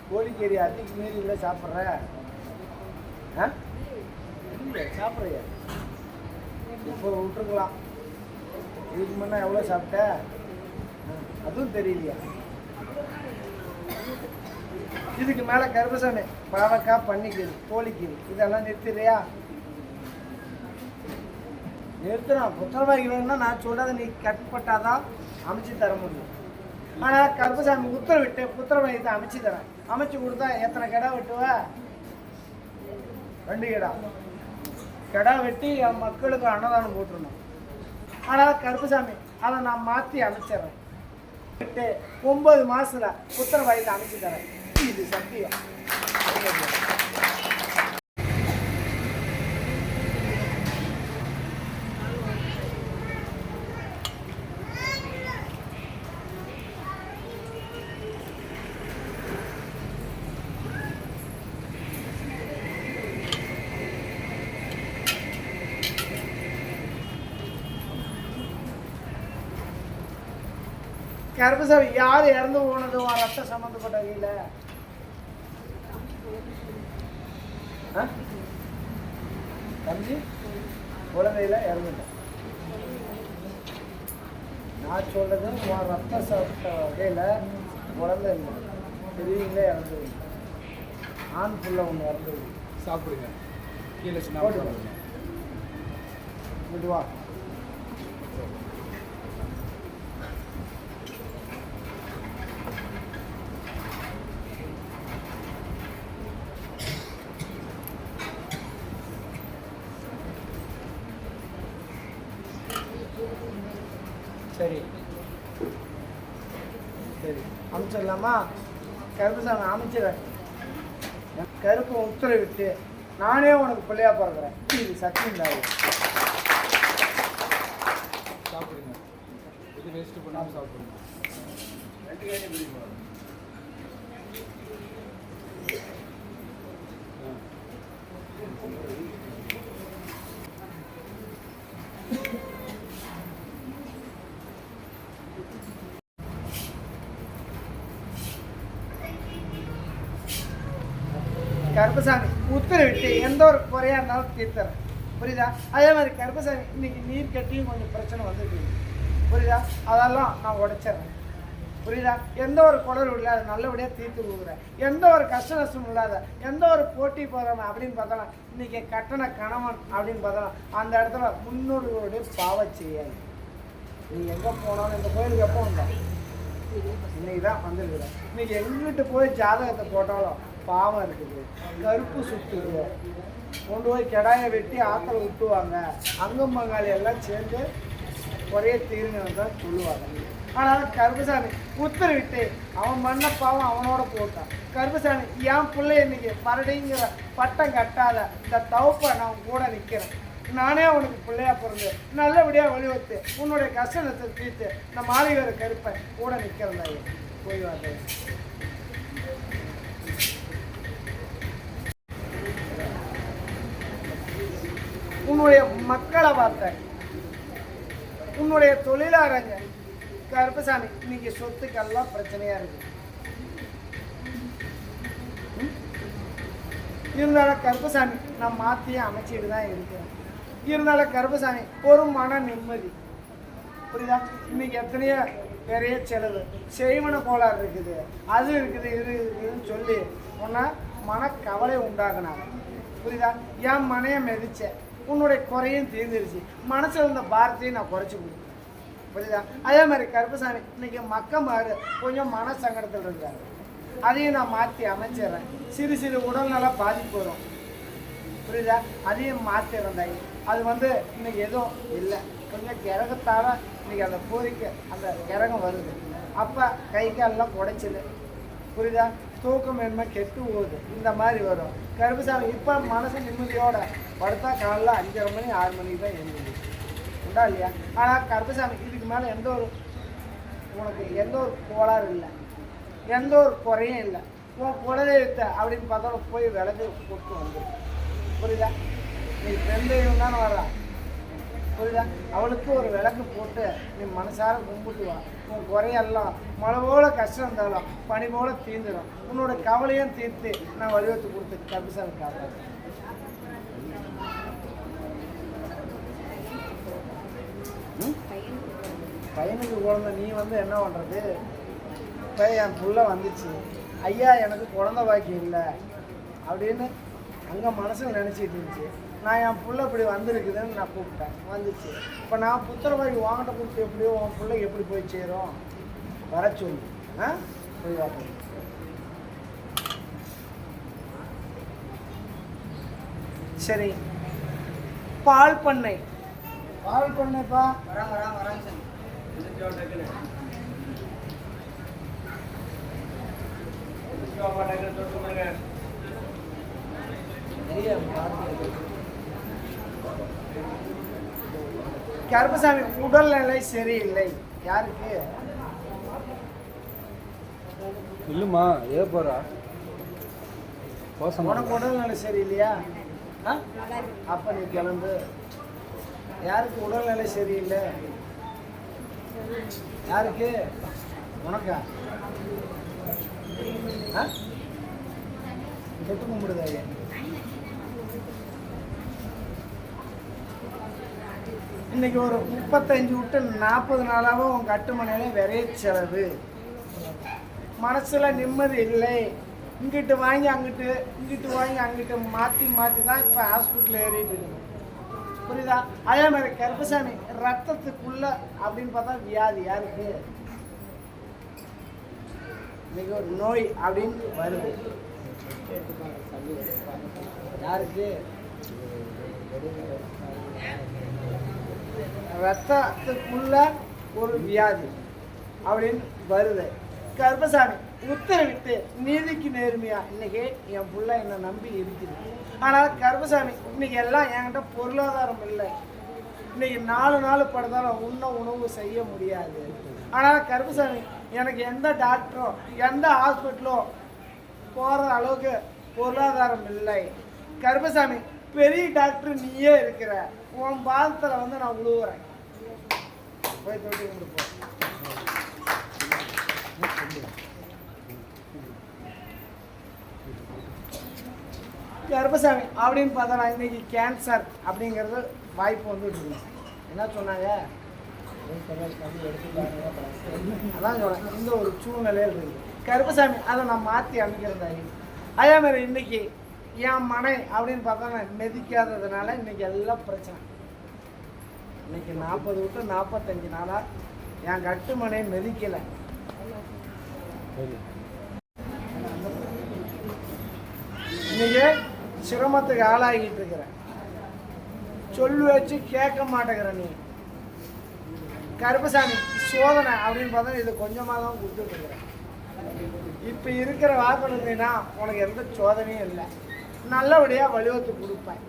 கோழிக்கறி அதிக மீறி இல்லை சாப்பிட்ற சாப்பிட்றியா? இப்போ விட்டுருக்கலாம். இதுக்கு முன்னே எவ்வளோ சாப்பிட்ட அதுவும் தெரியலையா? இதுக்கு மேலே கருப்பசாமி பாவக்காய், பன்னிக்கறி, கோழிக்கறி இதெல்லாம் நிறுத்துறியா? நிறுத்துறான். புத்திரவாகி வேணும்னா நான் சொல்கிறத நீ கட்டுப்பட்டாதான் அமைச்சு தர முடியும். ஆனால் கருப்பசாமி உத்தரவிட்டு புத்திரவாகியத்தை அமைச்சு தரேன். அமைச்சு கொடுத்தா எத்தனை கிடா வெட்டுவ? 2 கிடா. கிடா வெட்டி என் மக்களுக்கு அன்னதானம் போட்டுருணும். ஆனால் கருப்பசாமி அதை நான் மாற்றி அமைச்சிட்றேன். 9 மாதத்தில் புத்திரவாகியத்தை அமைச்சு தரேன். இது சத்தியம். கருப்பசாமி யார் இறந்து போனது ரத்த சம்மந்தப்பட்ட வகையில்? தம்பி குழந்தையில இறந்துட்டேன். நான் சொல்றது உன் ரத்த சம்மந்த வகையில் குழந்தை இல்லை, பெரியவங்களே இறந்துருங்க. ஆண் புள்ள ஒன்று இறந்துருங்க. சாப்பிடுங்க. கீழே விடுவா. சரி சரி அமைச்சிடலாமா? கருப்புசாமி அமைச்சிடறேன். கருப்பு உத்தரவிட்டு நானே உனக்கு பிள்ளையா பிறக்கிறேன். இது சத்தியம் தான். சாப்பிடுங்க. இது வேஸ்ட் பண்ணாமல் சாப்பிடுங்க. கருப்பசாமி உத்தரவிட்டு எந்த ஒரு குறையாக இருந்தாலும் தீர்த்துறேன். புரியுதா? அதே மாதிரி கருப்பசாமி இன்னைக்கு நீர் கட்டியும் கொஞ்சம் பிரச்சனை வந்துருக்கு. புரியுதா? அதெல்லாம் நான் உடைச்சிட்றேன். புரியுதா? எந்த ஒரு குளறும் இல்லாத நல்லபடியாக தீர்த்து கொடுக்குறேன். எந்த ஒரு கஷ்ட நஷ்டம் இல்லாத எந்த ஒரு போட்டி போகிறவன் அப்படின்னு பார்த்தாலும் இன்னைக்கு கட்டண கணவன் அப்படின்னு பார்த்தாலும் அந்த இடத்துல முன்னோர்களுடைய பாவ செய்யாது. நீ எங்கே போனாலும் இந்த கோயிலுக்கு எப்போ வந்தோம்? இன்னைக்கு தான் வந்துருக்குறேன். இன்னைக்கு எங்கிட்ட போய் ஜாதகத்தை போட்டாலும் பாவம் இருக்குது, கருப்பு சுற்றுது, கொண்டு போய் கிடாயை வெட்டி ஆற்றுல விட்டுவாங்க, அங்கம் பங்காளி எல்லாம் சேர்ந்து ஒரே தீர்ங்கன்னு தான் சொல்லுவாங்க. ஆனால் கருப்பசாமி உத்தரவிட்டு அவன் பண்ண பாவம் அவனோட போட்டான். கருப்பசாமி என் பிள்ளை இன்னைக்கு மறுபடிங்கிற பட்டம் கட்டாத இந்த தவப்பை நான் கூட நிற்கிறேன். நானே உனக்கு பிள்ளையா பிறந்து நல்லபடியாக வழிவகுத்து உன்னுடைய கஷ்ட நஷ்டத்தை தீர்த்து இந்த மாளிகை கருப்பை கூட நிற்கிறதா போய் வாங்க. உன்னுடைய மக்களை பார்த்தேன், உன்னுடைய தொழிலாளங்க கருப்பசாமி இன்னைக்கு சொத்துக்கெல்லாம் பிரச்சனையா இருக்கு. இருந்தாலும் கருப்பசாமி நான் மாற்றியே அமைச்சிட்டு தான் இருக்கிறேன். இருந்தாலும் கருப்பசாமி ஒரு மன நிம்மதி. புரியுதா? இன்னைக்கு எத்தனையோ பெரிய செலவு, செய்வன கோளாறு இருக்குது, அது இருக்குது, இது இருக்குதுன்னு சொல்லி உன்னை மனக்கவலை உண்டாக்குனாங்க. புரியுதா? என் மனையை மிதிச்சேன், உன்னுடைய குறையும் தீர்ந்துருச்சு, மனசில் இருந்த பாரத்தையும் நான் குறைச்சி கொடுத்தேன். புரியுதா? அதே மாதிரி கருப்பசாமி இன்னைக்கு மக்கமாறு கொஞ்சம் மன சங்கடத்தில் இருக்காரு. அதையும் நான் மாற்றி அமைச்சிடுறேன். சிறு சிறு உடல்நல பாதிப்பு வரும், புரியுதா? அதையும் மாற்றிடுறேன் தாய். அது இன்னைக்கு எதுவும் இல்லை, கொஞ்சம் கிரகத்தால் இன்னைக்கு அந்த கோரிக்கை அந்த கிரகம் வருது. அப்போ கை காலெல்லாம் குடைச்சிது, புரியுதா? தூக்கமின்மை கெட்டு போகுது, இந்த மாதிரி வரும். கருப்புசாமி இப்போ மனசு நிம்மதியோட படுத்தா காலைல 5:30 மணி 6 மணிக்கு தான் எழுந்துது, உண்டா இல்லையா? ஆனால் கருப்புசாமி இதுக்கு மேலே உனக்கு எந்த ஒரு கோளாறு இல்லை, எந்த ஒரு குறையும் இல்லை. உன் குலதெய்வத்தை அப்படின்னு பார்த்தா போய் விளக்கு போட்டு வந்து, புரியுதா? நீ பெண்தெய்வம் தானே வர்றா, புரியுதா? அவளுக்கு ஒரு விளக்கு போட்டு நீ மனசார கும்பிட்டு வா. உன் குறையெல்லாம் மழை போல கஷ்டம் இருந்தாலும் பனி போல தீர்ந்துடும். உன்னோட கவலையும் தீர்த்து நான் வடிவத்தை கொடுத்து கருப்புசாமி காப்பாற்று. பையனுக்கு குழந்தை நீ என்ன பண்ணுறது? இப்போ என் புள்ள வந்துச்சு, ஐயா எனக்கு குழந்தை பாக்கியம் இல்லை அப்படின்னு அங்கே மனசில் நினச்சிட்டு இருந்துச்சு. நான் என் புள்ள இப்படி வந்திருக்குதுன்னு நான் கூப்பிட்டேன், வந்துச்சு. இப்போ நான் புத்திரவாகி வாங்கிட்ட கூப்பிட்டு எப்படியோ உன் பிள்ளை எப்படி போய் சேரும்? வர சொல்லு, போய் பார்ப்போம். சரி, பால் பண்ணை பண்ணைப்பா வராங்க கருப்பசாமி உடல்நிலை சரியில்லை. யாருக்கு? இல்லைம்மா, ஏ போகிறா உனக்கு உடல்நிலை சரியில்லையா? அப்போ நீ கிளம்பு. யாருக்கு உடல்நிலை சரியில்லை? யாருக்கு? உனக்கா? தொட்டு கும்பிடுதா? இன்னைக்கு ஒரு 35 விட்டு 40 நாளாக உன் கட்டுமனையில விரைய செலவு. மனசுல நிம்மதி இல்லை. இங்கிட்டு வாங்கி அங்கிட்டு, இங்கிட்டு வாங்கி அங்கிட்டு மாற்றி தான் இப்போ ஹாஸ்பிட்டலில் ஏறிட்டு இருக்கு, புரியுதா? அதே மாதிரி கருப்பசாமி ரத்தத்துக்குள்ள அப்படின்னு பார்த்தா வியாதி. யாருக்கு? இன்னைக்கு ஒரு நோய் அப்படின்னு வருது. யாருக்கு? ரத்தத்துக்குள்ள ஒரு வியாதி அப்படின்னு வருது. கருப்பசாமி உத்தரவிட்டு நீதிக்கு நேர்மையா இன்னைக்கு என் புள்ள என்னை நம்பி இருக்குது. ஆனால் கருப்பசாமி இன்னைக்கு எல்லாம் என்கிட்ட பொருளாதாரம் இல்லை. இன்னைக்கு 4 நாள் படுத்தாலும் உணவு செய்ய முடியாது. ஆனால் கருப்பசாமி எனக்கு எந்த டாக்டரோ எந்த ஹாஸ்பிட்டலோ போகிற அளவுக்கு பொருளாதாரம் இல்லை. கருப்பசாமி பெரிய டாக்டர் நீயே இருக்கிற, உன் பாதத்தில் நான் உழுவுறேன். போய் தொட்டி கொடுப்போம். கருப்பசாமி அப்படின்னு பார்த்தா இன்னைக்கு கேன்சர் அப்படிங்கிறது வாய்ப்பு வந்துட்டு என்ன சொன்னாங்க? அதான் சொல்றேன், இந்த ஒரு சூழ்நிலையில் இருக்குது. கருப்பசாமி அதை நான் மாற்றி அமைக்கிறதாகி. அதே மாதிரி இன்னைக்கு என் மனை அப்படின்னு பார்த்தா நான் மெதிக்காததுனால இன்னைக்கு எல்லாம் பிரச்சனை. இன்னைக்கு 40 விட்டு 45 நாளாக என் கட்டுமனை மெதிக்கலை. இன்னைக்கு சிரமத்துக்கு ஆளாகிட்டு இருக்கிறேன். சொல்லு வச்சு கேட்க மாட்டேங்கிற நீ. கருப்பசாமி சோதனை அப்படின்னு பார்த்தா இது கொஞ்சமாக தான் கொடுத்துட்டு இருக்கிறேன். இப்போ இருக்கிற வாக்குறுதினா உனக்கு எந்த சோதனையும் இல்லை, நல்லபடியாக வழிவகுத்து கொடுப்பேன்,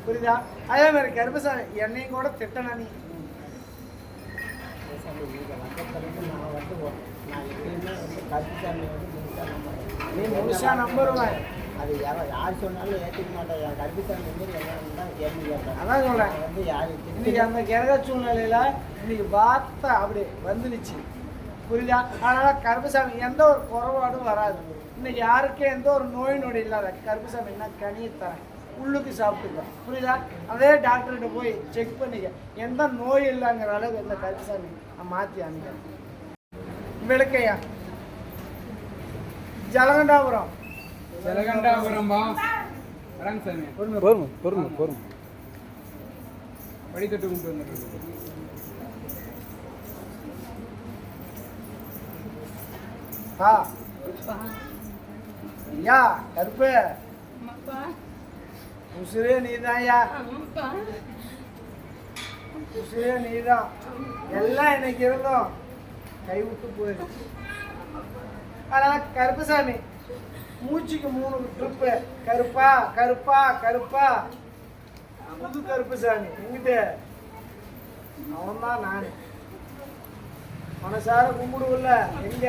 புரியுதா? அதே மாதிரி கருப்பசாமி என்னையும் கூட திட்டன நீ. நீ முழுசா நம்புருவேன். அது யார் சொன்னாலும் ஏற்றுக்க மாட்டேன். என் கருப்புசாமி தான் கேள்வி கேட்டேன். அதான் சொல்கிறேன், யார் இன்னைக்கு அந்த கிரக சூழ்நிலையில் இன்னைக்கு வார்த்தை அப்படி வந்துடுச்சு, புரியுதா? அதனால் கருப்பசாமி எந்த ஒரு குறைபாடும் வராது. இன்னைக்கு யாருக்கும் எந்த ஒரு நோய் நொடி இல்லாத கருப்பசாமி என்ன கனியை தரேன், உள்ளுக்கு சாப்பிட்டுக்க, புரியுதா? அதே டாக்டர்கிட்ட போய் செக் பண்ணிக்க, எந்த நோய் இல்லைங்கிற அளவுக்கு இந்த கருப்பசாமி நான் மாற்றி அனுப்பேன். விளக்கையா ஜலகண்டாபுரம் வராங்க சாமி. பொறுமை படி தொட்டு கொண்டு வந்துட்டு ஐயா கருப்பு ஆமாப்பா உசுரே நீதான்யா, ஆமாப்பா உசுரே நீதான். எல்லாம் எனக்கு இருந்தோம் கைவிட்டு போயிடுச்சு. ஆனா கருப்புசாமி மூச்சுக்கு 3 ட்ரிப்பு கருப்பா கருப்பா கருப்பா. புது கருப்புசாமி எங்கிட்ட அவன் தான் நான் மனசார கும்பிடுவில்ல எங்க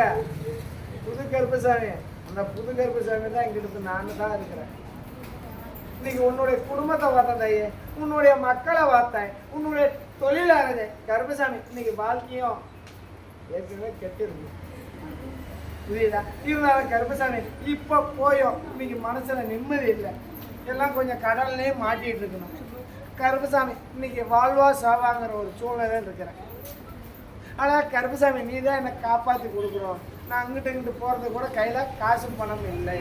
புது கருப்புசாமி. அந்த புது கருப்புசாமி தான் எங்கிட்ட நான் தான் இருக்கிறேன். இன்னைக்கு உன்னுடைய குடும்பத்தை பார்த்தேன் தாயே, உன்னுடைய மக்களை பார்த்தேன், உன்னுடைய தொழிலாளர் கருப்புசாமி. இன்னைக்கு வாழ்க்கையும் ஏற்கனவே கெட்டிருக்கு புரியுதா? இருந்தாலும் கருப்புசாமி இப்போ போயும் இன்னைக்கு மனசுல நிம்மதி இல்லை. எல்லாம் கொஞ்சம் கடல்லையே மாட்டிட்டு இருக்கணும் கருப்புசாமி. இன்னைக்கு வாழ்வா சாவாங்கிற ஒரு சூழ்நிலையில் இருக்கிறேன். ஆனால் கருப்புசாமி நீ தான் என்னை காப்பாற்றி கொடுக்குறோம். நான் அங்கிட்ட இங்கிட்டு போகிறது கூட கையில் காசு பணம் இல்லை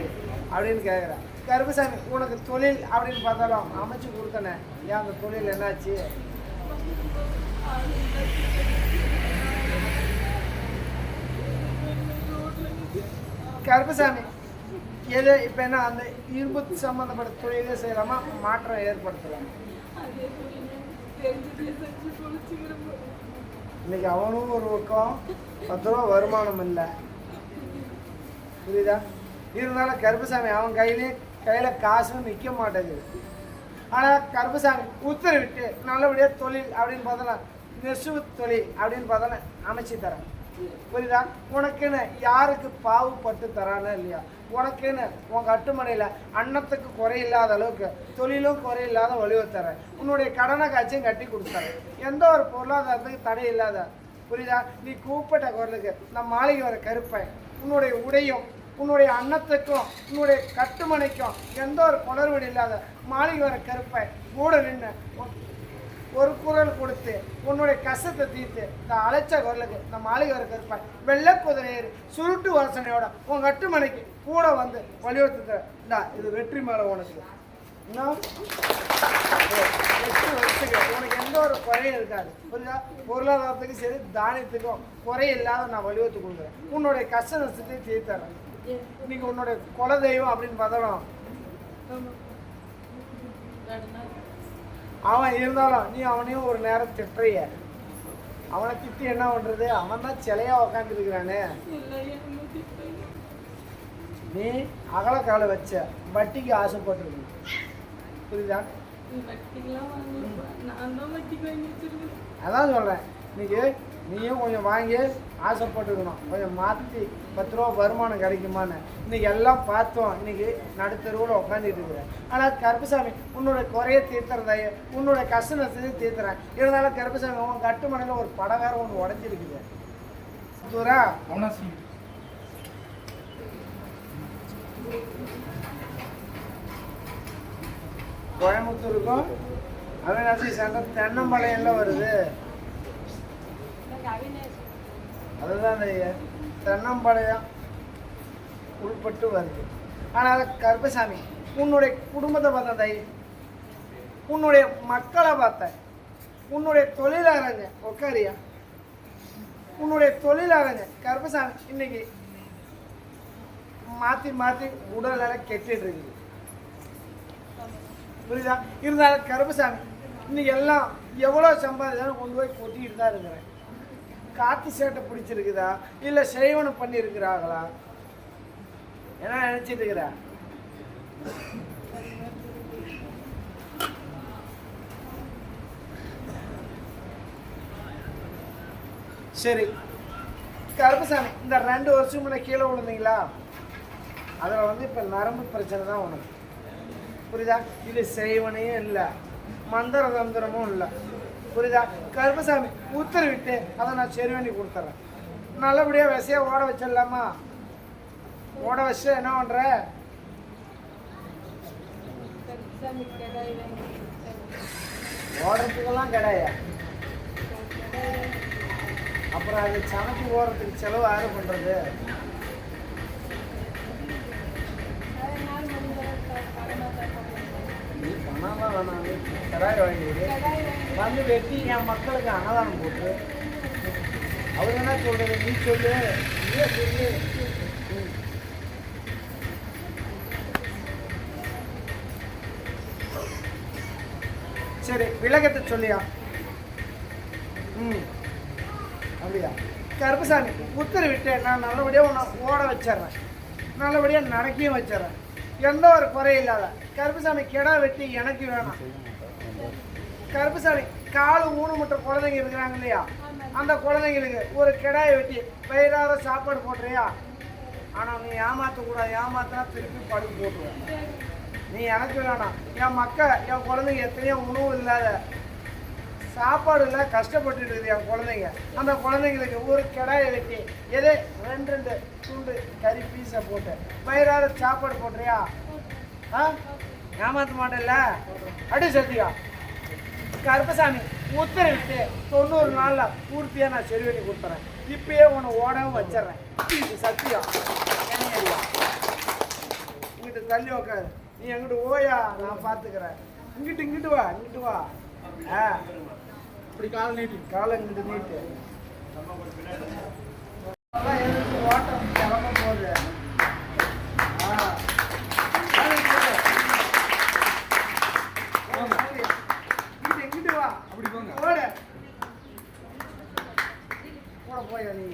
அப்படின்னு கேட்குறேன். கருப்புசாமி உனக்கு தொழில் அப்படின்னு பார்த்தாலும் அமைச்சு கொடுத்தனே, ஏன் அந்த தொழில் என்னாச்சு? கருப்புசாமி எது இப்போ என்ன அந்த இரும்பு சம்மந்தப்பட்ட தொழிலே செய்யலாமா, மாற்றம் ஏற்படுத்தலாம்? இன்னைக்கு அவனும் ஒரு பக்கம் 10 ரூபா வருமானம் இல்லை புரியுதா? இருந்தாலும் கருப்புசாமி அவன் கையில் காசும் நிற்க மாட்டேங்குது. ஆனால் கருப்புசாமி உத்தரவிட்டு நல்லபடியாக தொழில் அப்படின்னு பார்த்தோன்னா நெசவு தொழில் அப்படின்னு பார்த்தோன்னா அமைச்சு தரேன் புரியுதா? உனக்குன்னு யாருக்கு பாவுப்பட்டு தரானே இல்லையா, உனக்குன்னு உன் கட்டுமனையில் அன்னத்துக்கு குறையில்லாத அளவுக்கு தொழிலும் குறையில்லாத வழிவை தரேன். உன்னுடைய கடனை காட்சியும் கட்டி கொடுத்தாரு. எந்த ஒரு பொருளாதாரத்துக்கு தடை இல்லாத புரியுதா? நீ கூப்பிட்ட குரலுக்கு நான் மாளிகை வர கருப்பேன். உன்னுடைய உடையும் உன்னுடைய அன்னத்துக்கும் உன்னுடைய கட்டுமனைக்கும் எந்த ஒரு குளறுபடி இல்லாத மாளிகை வர கருப்பேன் கூட நின்று ஒரு குரல் கொடுத்து உன்னுடைய கஷ்டத்தை தீர்த்து இந்த அழைச்ச குரலுக்கு இந்த மாளிகை வர கருப்பேன் வெள்ளை குதிரை ஏறி சுருட்டு வாசனையோட உன் கட்டுமனைக்கு கூட வந்து வலியுறுத்து. இது வெற்றி மேலே உனக்கு இன்னும் 8 வருஷத்துக்கு உனக்கு எந்த ஒரு குறையும் இருக்காது புரியுதா? பொருளாதாரத்துக்கும் சரி தானியத்துக்கும் குறையில்லாத நான் வலியுறுத்து கொடுக்குறேன். உன்னுடைய கஷ்ட நஷ்டத்தையும் தீர்த்தரேன். இன்னைக்கு உன்னுடைய குலதெய்வம் அப்படின்னு பார்த்தாலும் அவன் இருந்தாலும் நீ அவனையும் ஒரு நேரம் திட்டுறிய. அவனை திட்டி என்ன பண்றது? அவன் தான் சிலையா உக்காந்துருக்கிறானே. நீ அகலக்கால வச்ச வட்டிக்கு ஆசைப்பட்டிருக்க புரியுதா? அதான் சொல்றேன். இன்னைக்கு நீயும் கொஞ்சம் வாங்கி ஆசைப்பட்டுக்கணும், கொஞ்சம் மாற்றி 10 ரூபா வருமானம் கிடைக்குமான்னு. இன்னைக்கு எல்லாம் பார்த்தோம். இன்னைக்கு நடுத்தருவில் உட்காந்துட்டு இருக்கிறேன். ஆனால் கருப்புசாமி உன்னோட குறைய தீர்த்துறதாயே, உன்னோட கஷ்ட நஷ்டத்தை தீர்த்துறேன். இருந்தாலும் கருப்புசாமி உன் கட்டுமனையில் ஒரு படம் வேற ஒன்று உடஞ்சிருக்குது தூரா. கோயம்புத்தூருக்கும் அவிநாசி சண்டை தென்னம்பாளையம்ல வருது. அதுதான் தென்னம்பாளையம் உள்பட்டு வருது. ஆனால் கருப்பசாமி உன்னுடைய குடும்பத்தை பார்த்தேன் தாய், உன்னுடைய மக்களை பார்த்தேன், உன்னுடைய தொழிலாளங்க உக்காரியா, உன்னுடைய தொழிலாளங்க கருப்பசாமி இன்னைக்கு மாற்றி மாற்றி உடல்நிலை கெட்டுட்டு இருக்குது புரியுதா? இருந்தாலும் கருப்பசாமி இன்னைக்கு எல்லாம் எவ்வளோ சம்பாதிச்சாலும் கொண்டு போய் கொட்டிக்கிட்டு தான் இருக்கிறேன். காத்து சேட்டை பிடிச்சிருக்குதா இல்லை செய்வனை பண்ணியிருக்கிறாங்களா என்ன நினச்சிட்டு இருக்கிற? சரி கருப்பசாமி இந்த 2 வருஷம் முன்னே கீழே விழுந்தீங்களா, அதில் வந்து இப்போ நரம்பு பிரச்சனை தான் உனக்கு புரியுதா? இது செய்வனையும் இல்லை, மந்திர தந்திரமும் இல்லை புரியுதா? கருப்பசாமி உத்தரவிட்டு அதை நான் சரி பண்ணி கொடுத்துட்றேன். நல்லபடியாக விசையாக ஓட வச்சிடலாமா? ஓட வச்சு என்ன பண்ணுற? ஓடுறதுக்கெல்லாம் கிடையாது. அப்புறம் அது சமைச்சு ஓடுறதுக்கு செலவு யாரு பண்ணுறது? பணம்லாம் வேணாம், கடாய் வாங்கிடு வந்து வெட்டி என் மக்களுக்கு அன்னதானம் போட்டு. அவர் என்ன சொல்றது? நீ சொல்லு, நீயே சொல்லு. சரி விளக்கத்தை சொல்லியா? ம் அப்படியா? கருப்பசாமி உத்தரவிட்டு நான் நல்லபடியாக உன்னை ஓட வச்சிட்றேன், நல்லபடியாக நடக்கையும் வச்சிட்றேன், எந்த ஒரு குறையும் இல்லாத. கருப்பசாமி கிடா வெட்டி எனக்கு வேணாம். கருப்பசாமி காலு ஊனமுட்ட குழந்தைங்க இருக்கிறாங்க இல்லையா, அந்த குழந்தைங்களுக்கு ஒரு கிடாயை வெட்டி வயிறார சாப்பாடு போட்டுறியா? ஆனால் நீ ஏமாற்றக்கூடாது, ஏமாத்தினா திருப்பி படுத்து போட்டுருவேன். நீ எனக்கு வேணாம். என் என் குழந்தைங்க எத்தனையோ உணவு இல்லாத சாப்பாடு இல்லை கஷ்டப்பட்டு இருக்குது என் குழந்தைங்க. அந்த குழந்தைங்களுக்கு ஒரு கிடாயை வெட்டி எதே 2 துண்டு கறி பீஸை போட்டு வயிறார சாப்பாடு போட்டுறியா? ஏமாற்ற மாட்டேன்ல? அடி சத்தியா? கருப்பசாமி உத்தரவிட்டு 90 நாளில் பூர்த்தியாக நான் சரி பண்ணி கொடுத்துறேன். இப்பயே உன்னை ஓடவும் வச்சிட்றேன். இது சத்தியம். இங்கிட்டு தள்ளி உக்காது, நீ எங்கிட்டு ஓயா, நான் பார்த்துக்கிறேன். இங்கிட்டு வா, இங்கிட்டு வா. இப்படி காலை இங்கிட்டு நீட்டு. ஓட்டம் கிளம்ப போகுது. இங்கிட்டு வா, அப்படி போங்க. ஓடு. போட போயா நீ?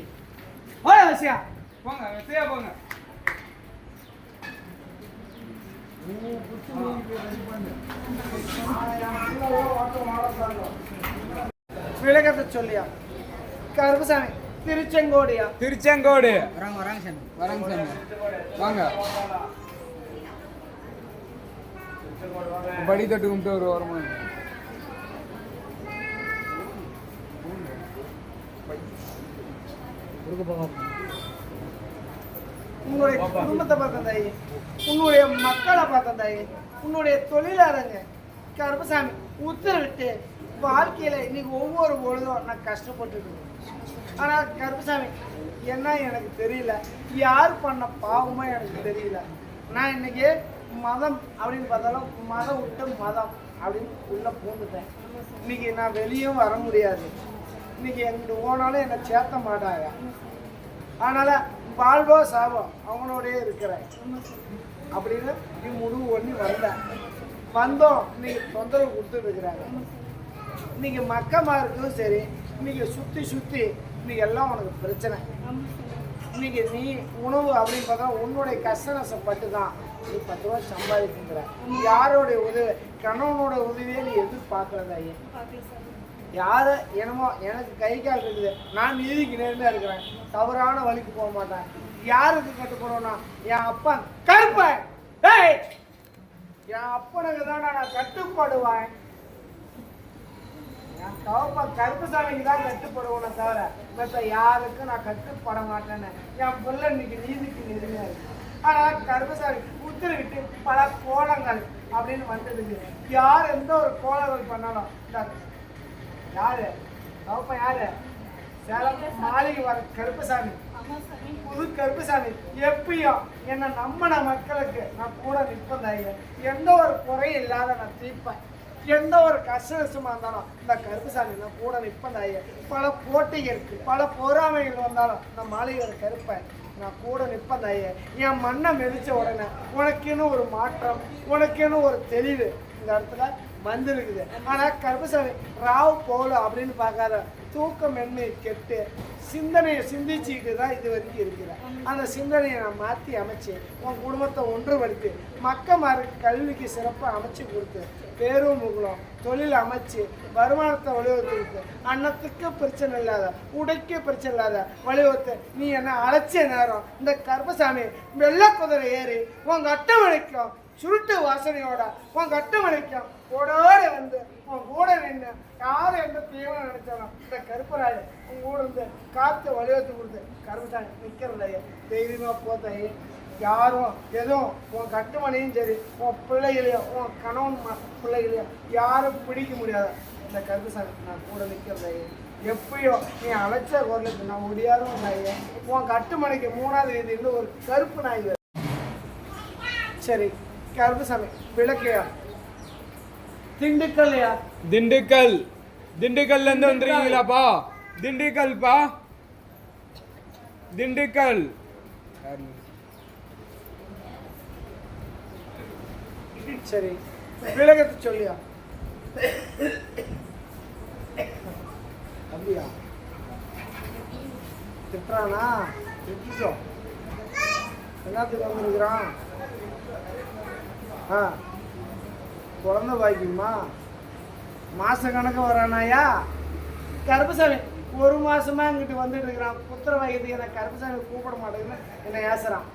ஓய வசியா போங்க சரியா போங்க. விளக்கத்தை சொல்லியா? கருப்பசாமி திருச்செங்கோடியா? திருச்செங்கோடு. வராங்க சாமி. வராங்க சாமி, வாங்க. படி தொட்டு கும்பிட்டு ஒரு ஓரமா. உன்னுடைய குடும்பத்தை பார்த்தேன் தாயி, உன்னுடைய மக்களை பார்த்தேன் தாயி, உன்னுடைய தொழிலாளங்க. கருப்பசாமி உத்தரவிட்டு வாழ்க்கையில இன்னைக்கு ஒவ்வொரு பொழுதும் நான் கஷ்டப்பட்டுருக்கேன். ஆனால் கருப்பசாமி என்ன எனக்கு தெரியல, யார் பண்ண பாவமா எனக்கு தெரியல. நான் இன்னைக்கு மதம் அப்படின்னு பார்த்தாலும் மதம் விட்டு மதம் அப்படின்னு உள்ள பூந்துட்டேன். இன்னைக்கு நான் வெளியும் வர முடியாது. இன்னைக்கு எங்கிட்ட ஓனாலும் என்னை சேர்த்த மாட்டாங்க. அதனால வாழ்வோ சாவோ அவனோடய இருக்கிறேன் அப்படின்னு நீ முடிவு பண்ணி வந்தோம். இன்னைக்கு தொந்தரவு கொடுத்துட்டு இருக்கிறாங்க. இன்னைக்கு மக்கமாருக்கும் சரி, இன்னைக்கு சுற்றி இன்னைக்கு எல்லாம் உனக்கு பிரச்சனை. இன்னைக்கு நீ உணவு அப்படின்னு பார்த்தா உன்னுடைய கஷ்ட நஷ்டப்பட்டு தான் நீ 10 ரூபா சம்பாதிக்கிற. யாரோடைய உதவி, கணவனோட உதவியே நீ எதிர்பார்க்கறதா? யாரை என்னமோ எனக்கு கை கால் இருக்குது, நான் நீதிக்கு நேர்மையாக இருக்கிறேன், தவறான வழிக்கு போக மாட்டேன். யாருக்கு கட்டுப்படுவேன்னா என் அப்பன் கருப்பேன். என் அப்பனுக்கு தான் நான் கட்டுப்படுவேன். என் தவப்பன் கருப்பசாமிக்கு தான் கட்டுப்படுவேனே தவிர மற்ற யாருக்கும் நான் கட்டுப்பட மாட்டேன்னு என் பிள்ளை இன்னைக்கு நீதிக்கு நேர்மையாக இருக்கு. ஆனால் கருப்பசாமி உத்தரவிட்டு பல கோலங்கள் அப்படின்னு வந்ததுக்கு யார் எந்த ஒரு கோலங்கள் பண்ணாலும் யாரு தவப்பன் யாரு? சேலம் மாளிகை வர கருப்பசாமி, புது கருப்பசாமி. எப்பயும் என்னை நம்பின மக்களுக்கு நான் கூட நிற்பேன் தாயே. எந்த ஒரு குறையும் இல்லாத நான் தீர்ப்பேன். எந்த ஒரு கஷ்டமா இருந்தாலும் இந்த கருப்பசாமி நான் கூட நிற்பேன் தாயே. பல போட்டிகள் இருக்கு, பல பொறாமைகள் வந்தாலும் நான் மாளிகை கருப்பேன், நான் கூட நிற்பேன் தாயே. என் மண்ணை மெதிச்ச உடனே உனக்குன்னு ஒரு மாற்றம், உனக்குன்னு ஒரு தெளிவு இந்த இடத்துல வந்துருக்குது. ஆனால் கருப்பசாமி ராவ் போல அப்படின்னு பார்க்காத, தூக்கம் எண்ணி கெட்டு சிந்தனையை சிந்திச்சுக்கிட்டு தான் இது வரைக்கும் இருக்கிறேன். அந்த சிந்தனையை நான் மாற்றி அமைச்சு உன் குடும்பத்தை ஒன்றுபடுத்தி மக்கமாருக்கு கல்விக்கு சிறப்பாக அமைச்சு கொடுத்து பேரும் முகலம் தொழில் அமைச்சு வருமானத்தை வலியுறுத்தி அன்னத்துக்கு பிரச்சனை இல்லாத, உடைக்க பிரச்சனை இல்லாத வலியுறுத்து நீ என்ன அழைச்ச நேரம் இந்த கருப்பசாமி வெள்ளை குதிரை ஏறி உங்க அட்டமணிக்கும் சுருட்டு வாசனையோட உன் கட்டுமணிக்கும் கூடோட வந்து உன் கூட நின்று யாரும் எந்த தீவனம் நினைச்சாலும் இந்த கருப்பராய உன் கூட இருந்து காற்று வலியுறுத்தி கொடுத்து கருப்பசாமி நிற்கிறலையே தைரியமாக போதையே. யாரும் எதுவும் உன் கட்டுமணியும் சரி, உன் பிள்ளைகளையோ உன் கணவன் பிள்ளைகளையோ யாரும் பிடிக்க முடியாத இந்த கருப்பசாமி நான் கூட நிற்கிறதையே. எப்பயோ நீ அழைச்ச குரலுக்கு நான் முடியாதும் நாயே. உன் கட்டுமணிக்கு 3ஆவது வீதியில் ஒரு கருப்பு நாய். சரி கருப்பசாமி விளக்கையா? திண்டுக்கல்லையா? திண்டுக்கல்ல இருந்து வந்துருக்கீங்களாப்பா? திண்டுக்கல்ப்பா, திண்டுக்கல். சரி விளக்கத்தை சொல்லியா? அப்படியா திட்டுறானா? திட்டோ என்னத்துக்கு வந்துருக்குறான்? ஆ குழந்தை பாக்கியமா மாச கணக்கு வரானாயா? கருப்பசாமி ஒரு மாசமா இங்கிட்டு வந்துட்டு இருக்கிறான். புத்திர வாக்கியத்துக்கு என்ன கருப்பசாமி கூப்பிட மாட்டேங்குன்னு என்ன ஏசுறான்.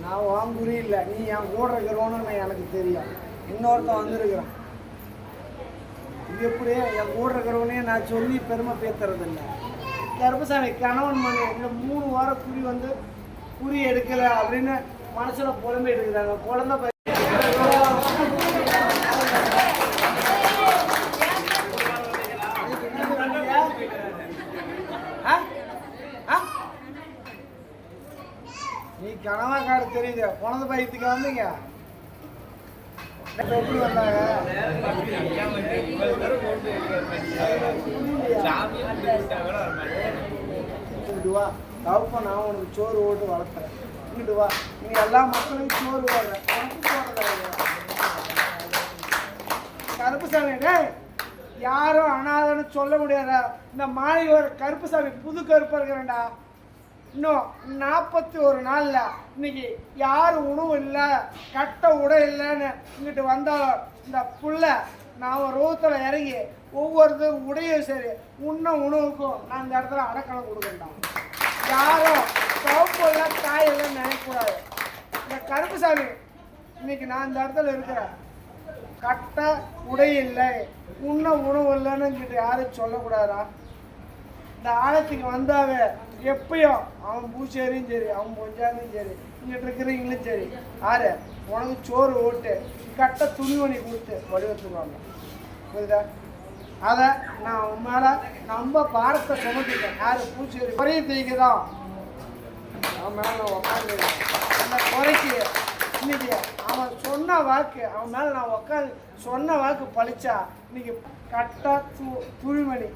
நான் வாங்குறி இல்லை, நீ என் கூட இருக்கிறோன்னு எனக்கு தெரியும். இன்னொருத்தன் வந்திருக்கிறான். இது எப்படி என் கூட இருக்கிறவனே நான் சொல்லி பெருமை பேத்துறதில்லை. கருப்பசாமி கணவன் மணி இந்த 3 வாரம் குறி வந்து குறி எடுக்கல அப்படின்னு மனசுல புலம்பி எடுக்கிறாங்க. குழந்தை நீ கனவா காடு தெரியுது. குழந்தை பயத்துக்கு வந்தீங்க எப்படி வந்தாங்க? இங்கிட்டு வா தவப்ப நான் உனக்கு சோறு ஓட்டு வளர்த்துறேன். இங்கிட்டு வா நீ எல்லா மக்களுக்கும் சோறு போடுற. கருப்புசாமி யாரும் அனாதன்னு சொல்ல முடியாத இந்த மாளிகை கருப்புசாமி புது கருப்பா இருக்கிறேன்டா. இன்னும் 41 நாளில் இன்னைக்கு யாரும் உணவு இல்லை, கட்ட உடை இல்லைன்னு இங்கிட்டு வந்தாலும் இந்த புள்ள நான் ஒரு ரூத்தில் இறங்கி ஒவ்வொருத்தரும் உடையும் சரி உண்ண உணவுக்கும் நான் இந்த இடத்துல அடக்கணம் கொடுக்கண்டான். யாரும் சவுப்பெல்லாம் காயெல்லாம் நினைக்கக்கூடாது. இந்த கருப்புசாமி இன்னைக்கு நான் இந்த இடத்துல இருக்கிறேன். கட்ட உடை இல்லை, உண்ண உணவு இல்லைன்னு இங்கிட்ட யாரும் சொல்லக்கூடாதா? இந்த ஆலயத்துக்கு வந்தாவே எப்பயும் அவன் பூச்சேரியும் சரி அவன் பொஞ்சாரியும் சரி இங்கிட்ட இருக்கிறவங்களும் சரி ஆறு உனக்கு சோறு ஓட்டு கட்ட துணிமணி கொடுத்து வடிவத்துவாங்க. புரியுதா? அதை நான் உன் மேலே நம்ம பாரத்தை சுமத்திட்டேன். யாரு பூச்சேரி குறைய தேய்க்குதான் அவன் மேலே நான் உட்காந்துருக்கேன். அந்த குறைக்கு இன்னைக்கு அவன் சொன்ன வாக்கு அவன் மேலே நான் உட்காந்து சொன்ன வாக்கு பழிச்சா இன்னைக்கு கட்ட துணிமணி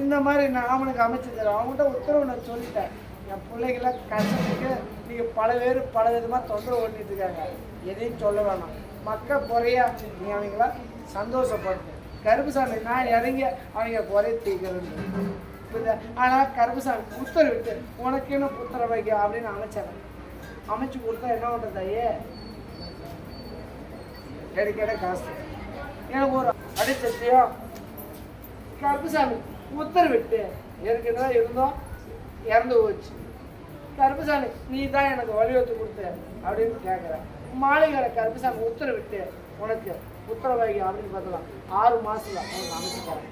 இந்த மாதிரி நான் அவனுக்கு அமைச்சு தரேன். அவங்ககிட்ட உத்தரவு நான் சொல்லிட்டேன். என் பிள்ளைகளை கஷ்டத்துக்கு நீங்கள் பல பேர் பல விதமாக தொந்தரவு ஓட்டிட்டு இருக்காங்க. எதையும் சொல்ல வேணாம். மக்கள் குறையா நீ அவங்கள சந்தோஷப்படுத்து. கருப்புசாமி நான் இறங்கி அவங்க குறைய தீர்க்கிறேன்னு. ஆனால் கருப்புசாமி உத்தரவிட்டு உனக்கு என்ன புத்திர வைக்க அப்படின்னு அமைச்சாங்க. அமைச்சு கொடுத்தா என்ன பண்ணுறது ஐயே? கிடைக்கிற காசு எனக்கு ஒரு அடிச்சத்தையோ கருப்புசாமி உத்தரவிட்டு ஏற்கனவே இருந்தோம் இறந்து போச்சு. கருப்புசாமி நீ தான் எனக்கு வலியுறுத்தி கொடுத்த அப்படின்னு கேட்குறேன். மாளிகை கருப்புசாமி உத்தரவிட்டு உனக்கு உத்தரவாகி அப்படின்னு பார்த்தலாம் 6 மாதத்தில் உனக்கு அமைச்சுக்கிறேன்.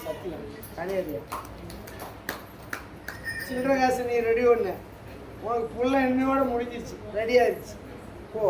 சத்தியம் கனியறியா சில்லற காசு நீ ரெடி ஒன்று உனக்கு புள்ள என்னையோட முடிஞ்சிருச்சு, ரெடி ஆயிடுச்சு. போ.